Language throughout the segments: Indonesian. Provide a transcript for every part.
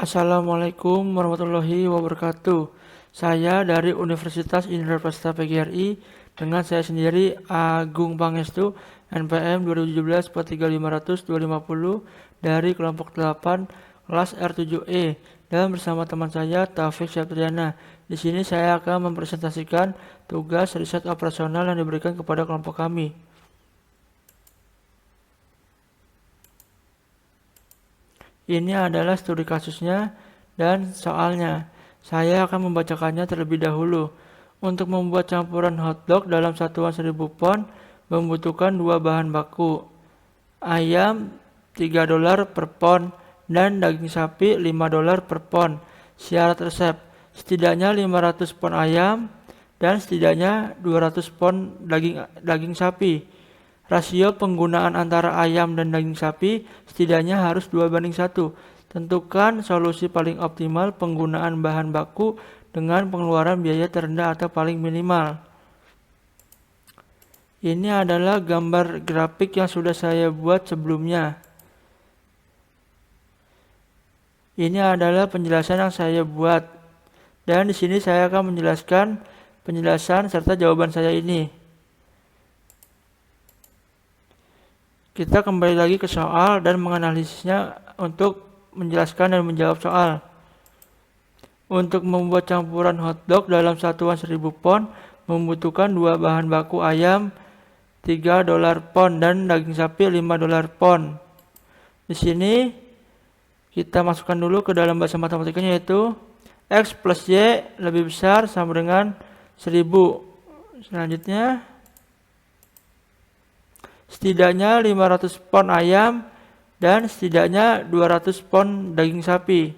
Assalamualaikum warahmatullahi wabarakatuh. Saya dari Universitas Indonesia PGRI dengan saya sendiri Agung Pangestu NPM 2017-43500-250 dari kelompok 8 kelas R7E dan bersama teman saya Taufik Septriana. Di sini saya akan mempresentasikan tugas riset operasional yang diberikan kepada kelompok kami. Ini adalah studi kasusnya dan soalnya. Saya akan membacakannya terlebih dahulu. Untuk membuat campuran hotdog dalam satuan 1000 pon membutuhkan 2 bahan baku. Ayam $3 per pon dan daging sapi $5 per pon. Syarat resep: setidaknya 500 pon ayam dan setidaknya 200 pon daging sapi. Rasio penggunaan antara ayam dan daging sapi setidaknya harus 2:1. Tentukan solusi paling optimal penggunaan bahan baku dengan pengeluaran biaya terendah atau paling minimal. Ini adalah gambar grafik yang sudah saya buat sebelumnya. Ini adalah penjelasan yang saya buat. Dan di sini saya akan menjelaskan penjelasan serta jawaban saya ini. Kita kembali lagi ke soal dan menganalisisnya untuk menjelaskan dan menjawab soal. Untuk membuat campuran hotdog dalam satuan 1000 pon membutuhkan 2 bahan baku ayam $3 pon dan daging sapi $5 pon. Di sini kita masukkan dulu ke dalam bahasa matematikanya, yaitu X plus Y lebih besar sama dengan 1000. Selanjutnya setidaknya 500 pon ayam dan setidaknya 200 pon daging sapi.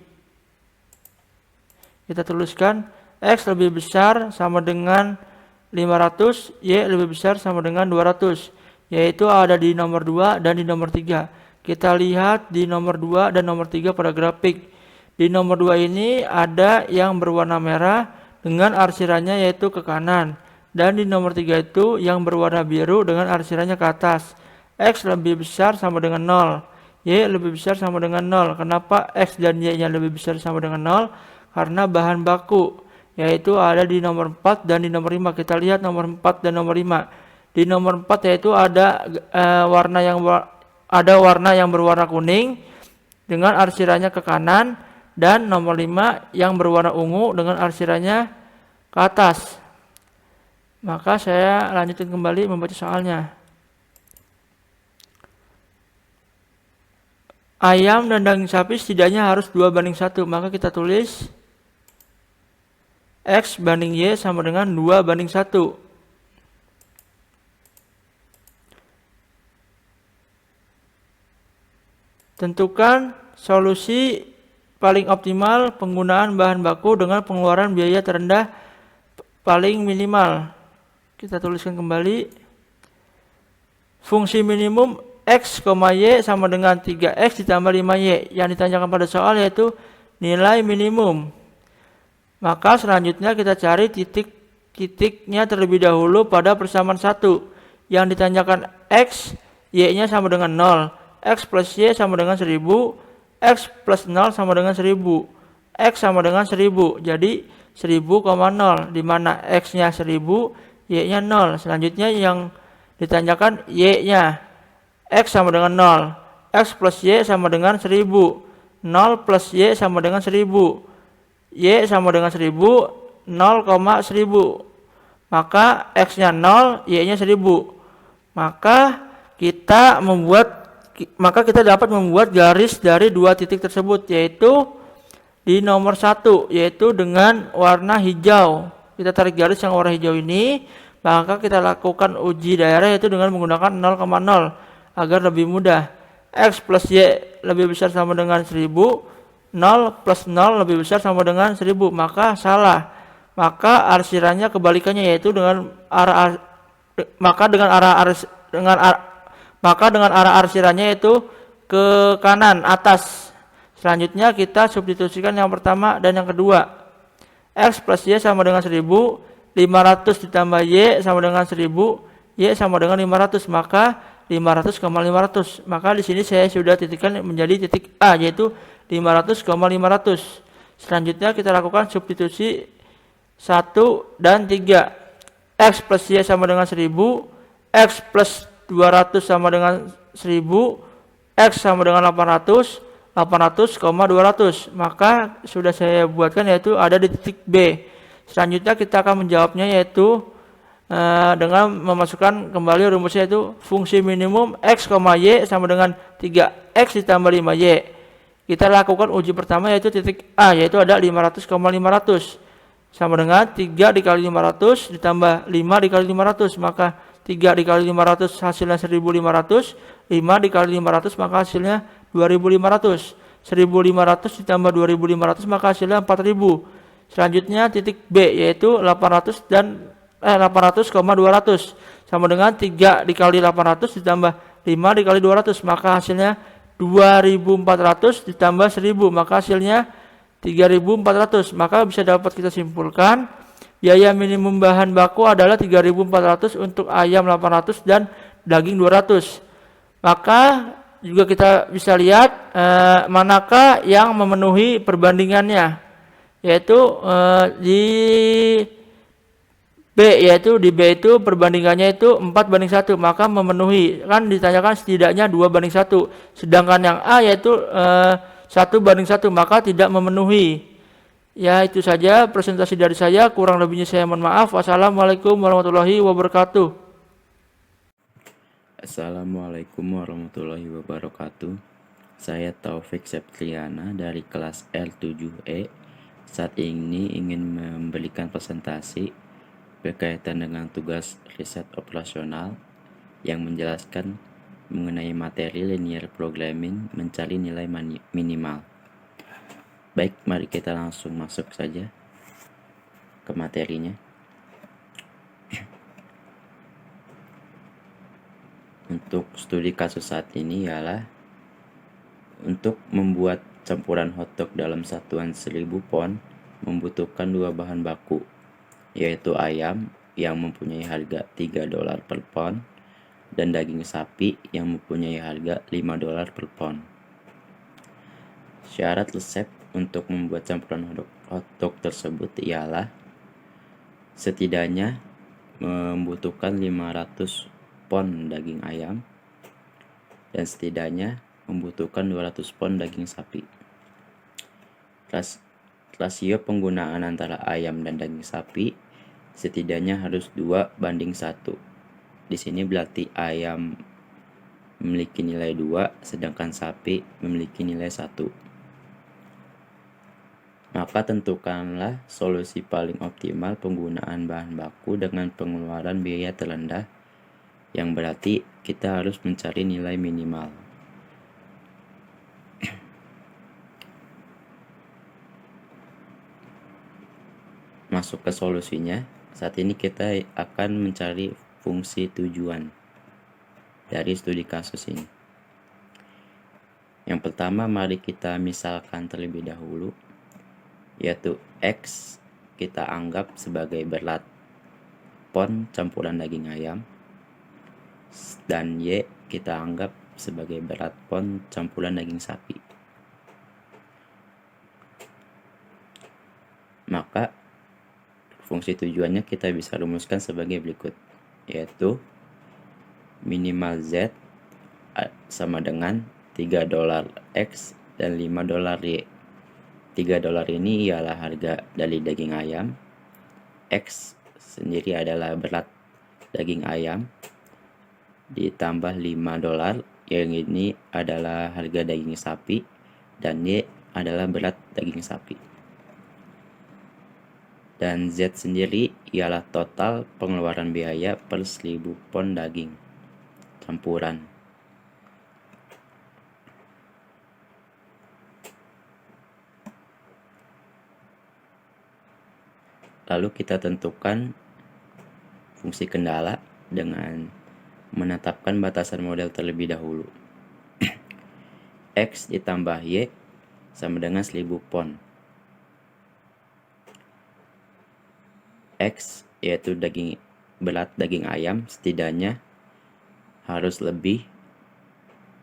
Kita tuliskan X lebih besar sama dengan 500, Y lebih besar sama dengan 200, yaitu ada di nomor 2 dan di nomor 3. Kita lihat di nomor 2 dan nomor 3 pada grafik. Di nomor 2 ini ada yang berwarna merah dengan arsirannya yaitu ke kanan. Dan di nomor 3 itu yang berwarna biru dengan arsirannya ke atas. X lebih besar sama dengan 0. Y lebih besar sama dengan 0. Kenapa X dan Y nya lebih besar sama dengan 0? Karena bahan baku, yaitu ada di nomor 4 dan di nomor 5. Kita lihat nomor 4 dan nomor 5. Di nomor 4 yaitu ada warna yang berwarna kuning dengan arsirannya ke kanan. Dan nomor 5 yang berwarna ungu dengan arsirannya ke atas. Maka saya lanjutkan kembali membaca soalnya. Ayam dan daging sapi setidaknya harus 2:1. Maka kita tulis X banding Y sama dengan 2:1. Tentukan solusi paling optimal penggunaan bahan baku dengan pengeluaran biaya terendah paling minimal. Kita tuliskan kembali. Fungsi minimum X, Y sama dengan 3X ditambah 5Y. Yang ditanyakan pada soal yaitu nilai minimum. Maka selanjutnya kita cari titiknya terlebih dahulu pada persamaan 1. Yang ditanyakan X, Y-nya sama dengan 0. X plus Y sama dengan 1000. X plus 0 sama dengan 1000. X sama dengan 1000. Jadi 1000,0. Dimana X-nya 1000, Y-nya 0. Selanjutnya yang ditanyakan Y-nya. X sama dengan 0. X plus Y sama dengan 1000. 0 plus Y sama dengan 1000. Y sama dengan 1000, 0,1000. Maka X-nya 0, Y-nya 1000. Maka kita dapat membuat garis dari dua titik tersebut, yaitu di nomor 1, yaitu dengan warna hijau. Kita tarik garis yang warna hijau ini, maka kita lakukan uji daerah yaitu dengan menggunakan 0,0 agar lebih mudah. X plus Y lebih besar sama dengan 1000, 0 plus 0 lebih besar sama dengan 1000. Maka salah. Maka arsirannya kebalikannya, yaitu dengan arah arsirannya itu ke kanan atas. Selanjutnya kita substitusikan yang pertama dan yang kedua. X plus Y sama dengan 1000, 500 ditambah Y sama dengan 1000, Y sama dengan 500, maka 500,500. Maka di sini saya sudah titikkan menjadi titik A, yaitu 500,500. Selanjutnya kita lakukan substitusi 1 dan 3. X plus Y sama dengan 1000, X plus 200 sama dengan 1000, X sama dengan 800, 800,200. Maka sudah saya buatkan, yaitu ada di titik B. Selanjutnya kita akan menjawabnya, yaitu dengan memasukkan kembali rumusnya, yaitu fungsi minimum X, Y sama dengan 3X ditambah 5Y. Kita lakukan uji pertama, yaitu titik A, yaitu ada 500,500 sama dengan 3 dikali 500 ditambah 5 dikali 500. Maka 3 dikali 500 hasilnya 1500, 5 dikali 500 maka hasilnya 2500. 1500 ditambah 2500 maka hasilnya 4000. Selanjutnya titik B, yaitu 800,200 sama dengan 3 dikali 800 ditambah 5 dikali 200 maka hasilnya 2400 ditambah 1000 maka hasilnya 3400. Maka bisa dapat kita simpulkan biaya minimum bahan baku adalah 3400 untuk ayam 800 dan daging 200. Maka juga kita bisa lihat manakah yang memenuhi perbandingannya, yaitu di B, yaitu di B itu perbandingannya itu 4:1, maka memenuhi. Kan ditanyakan setidaknya 2:1, sedangkan yang A yaitu 1:1, maka tidak memenuhi. Ya, itu saja presentasi dari saya, kurang lebihnya saya mohon maaf. Wassalamualaikum warahmatullahi wabarakatuh. Assalamualaikum warahmatullahi wabarakatuh. Saya Taufik Septriana dari kelas L7E. Saat ini ingin memberikan presentasi berkaitan dengan tugas riset operasional yang menjelaskan mengenai materi linear programming mencari nilai minimal. Baik, mari kita langsung masuk saja ke materinya. Untuk studi kasus saat ini ialah untuk membuat campuran hotdog dalam satuan 1000 pon membutuhkan 2 bahan baku, yaitu ayam yang mempunyai harga $3 per pon dan daging sapi yang mempunyai harga $5 per pon. Syarat resep untuk membuat campuran hotdog tersebut ialah setidaknya membutuhkan 500 pon daging ayam dan setidaknya membutuhkan 200 pon daging sapi. Rasio penggunaan antara ayam dan daging sapi setidaknya harus 2:1. Di sini berarti ayam memiliki nilai 2 sedangkan sapi memiliki nilai 1. Maka tentukanlah solusi paling optimal penggunaan bahan baku dengan pengeluaran biaya terendah, yang berarti kita harus mencari nilai minimal. Masuk ke solusinya. Saat ini kita akan mencari fungsi tujuan dari studi kasus ini. Yang pertama, mari kita misalkan terlebih dahulu, yaitu X kita anggap sebagai berat pon campuran daging ayam dan Y kita anggap sebagai berat pon campuran daging sapi. Maka fungsi tujuannya kita bisa rumuskan sebagai berikut, yaitu minimal Z sama dengan $3 X dan $5 Y. $3 ini ialah harga dari daging ayam, X sendiri adalah berat daging ayam, ditambah $5 yang ini adalah harga daging sapi, dan Y adalah berat daging sapi. Dan Z sendiri ialah total pengeluaran biaya per 1000 pon daging campuran. Lalu kita tentukan fungsi kendala dengan menetapkan batasan model terlebih dahulu. X ditambah Y sama dengan 1000 pon. X yaitu berat daging ayam setidaknya harus lebih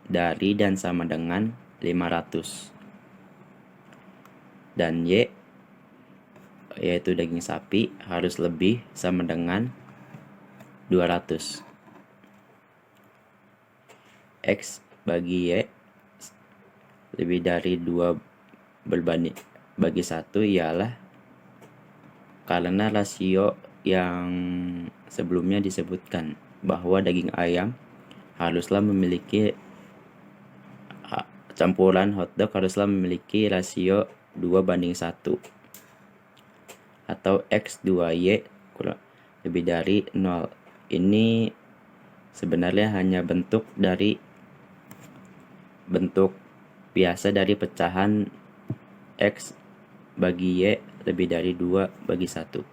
dari dan sama dengan 500. dan Y, yaitu daging sapi, harus lebih sama dengan 200. X bagi Y lebih dari 2 berbanding bagi 1 ialah karena rasio yang sebelumnya disebutkan bahwa daging ayam haruslah memiliki campuran hotdog haruslah memiliki rasio 2:1 atau X2Y lebih dari 0. Ini sebenarnya hanya bentuk biasa dari pecahan X bagi Y lebih dari 2:1.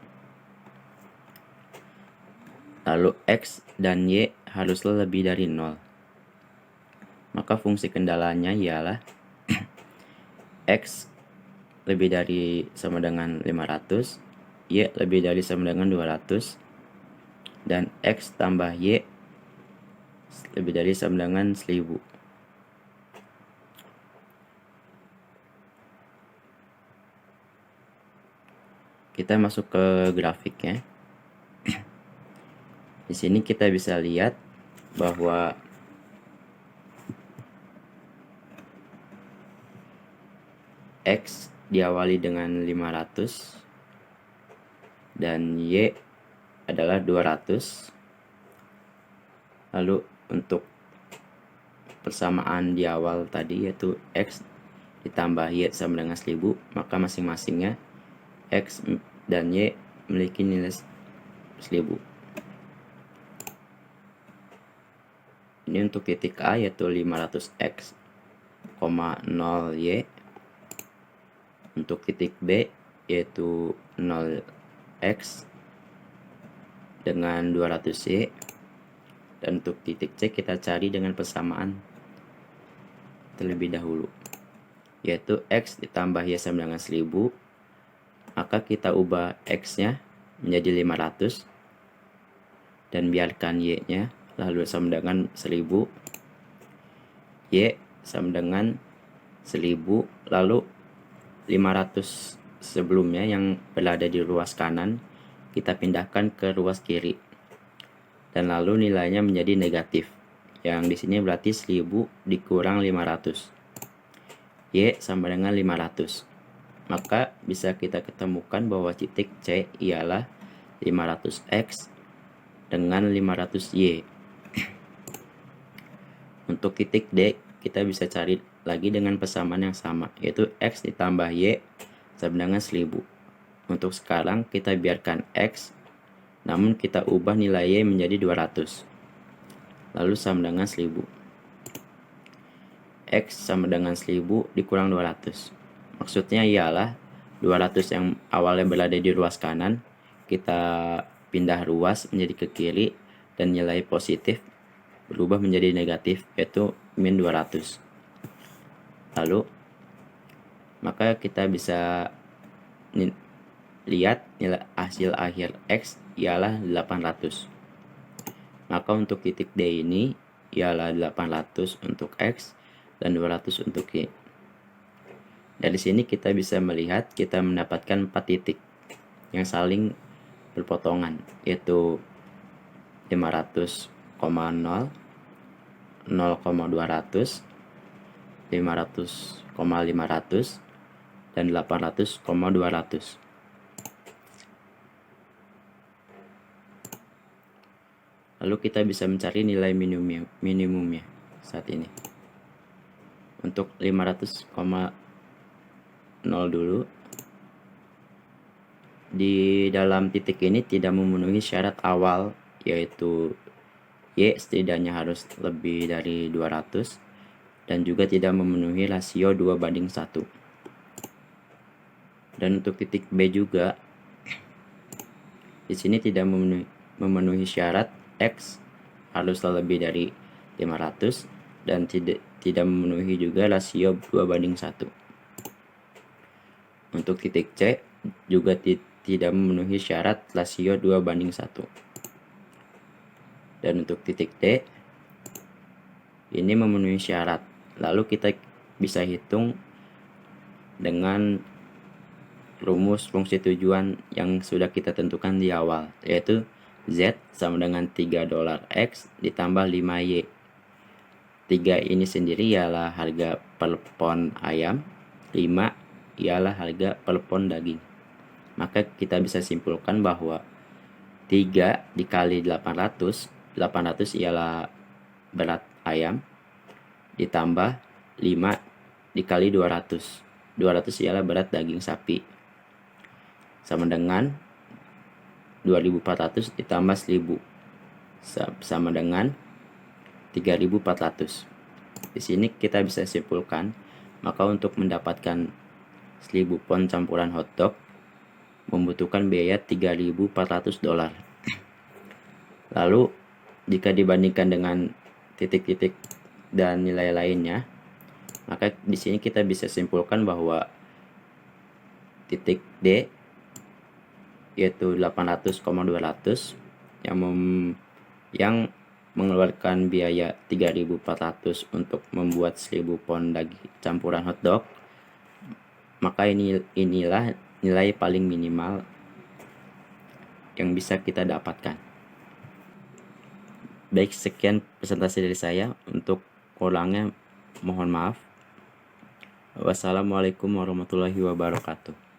Lalu X dan Y haruslah lebih dari 0. Maka fungsi kendalanya ialah X lebih dari sama dengan 500, Y lebih dari sama dengan 200, dan X tambah Y lebih dari sama dengan 1000. Kita masuk ke grafiknya. Di sini kita bisa lihat bahwa X diawali dengan 500 dan Y adalah 200. Lalu untuk persamaan di awal tadi yaitu X ditambah Y sama dengan 1000, maka masing-masingnya X dan Y memiliki nilai 1000. Ini untuk titik A yaitu 500X, 0Y. Untuk titik B yaitu 0X dengan 200Y. Dan untuk titik C kita cari dengan persamaan terlebih dahulu, yaitu X ditambah Y sama dengan 1000. Maka kita ubah X nya menjadi 500 dan biarkan Y nya lalu sama dengan 1000. Y sama dengan 1000, lalu 500 sebelumnya yang berada di ruas kanan kita pindahkan ke ruas kiri, dan lalu nilainya menjadi negatif. Yang di sini berarti 1000 dikurang 500. Y sama dengan 500. Maka bisa kita ketemukan bahwa titik C ialah 500X dengan 500Y. Untuk titik D kita bisa cari lagi dengan persamaan yang sama, yaitu X ditambah Y sama dengan 1000. Untuk sekarang kita biarkan X, namun kita ubah nilai Y menjadi 200, lalu sama dengan 1000. X sama dengan 1000 dikurang 200. Maksudnya ialah 200 yang awalnya berada di ruas kanan, kita pindah ruas menjadi ke kiri, dan nilai positif berubah menjadi negatif, yaitu min 200. Lalu maka kita bisa lihat nilai hasil akhir X ialah 800. Maka untuk titik D ini ialah 800 untuk X dan 200 untuk Y. Dari sini kita bisa melihat kita mendapatkan 4 titik yang saling berpotongan, yaitu 500,0, 0,200, 500,500, dan 800,200. Lalu kita bisa mencari nilai minimumnya saat ini. Untuk 500,0 dulu, di dalam titik ini tidak memenuhi syarat awal, yaitu Y setidaknya harus lebih dari 200 dan juga tidak memenuhi rasio 2:1. Dan untuk titik B juga di sini tidak memenuhi syarat X haruslah lebih dari 500 dan tidak memenuhi juga rasio 2:1. Untuk titik C juga tidak memenuhi syarat rasio 2:1. Dan untuk titik D ini memenuhi syarat. Lalu kita bisa hitung dengan rumus fungsi tujuan yang sudah kita tentukan di awal, yaitu Z sama dengan 3 dolar X ditambah 5Y. 3 ini sendiri ialah harga per pon ayam, 5 ialah harga per pon daging. Maka kita bisa simpulkan bahwa 3 dikali 800 ialah berat ayam, ditambah 5 dikali 200 ialah berat daging sapi, sama dengan 2400 ditambah 1000 sama dengan 3400. Di sini kita bisa simpulkan, maka untuk mendapatkan 1000 pon campuran hotdog membutuhkan biaya 3.400 dolar. Lalu jika dibandingkan dengan titik-titik dan nilai lainnya, maka di sini kita bisa simpulkan bahwa titik D yaitu 800,200 yang mengeluarkan biaya 3.400 untuk membuat 1000 pon daging campuran hotdog, maka inilah nilai paling minimal yang bisa kita dapatkan. Baik, sekian presentasi dari saya. Untuk kurangnya mohon maaf. Wassalamualaikum warahmatullahi wabarakatuh.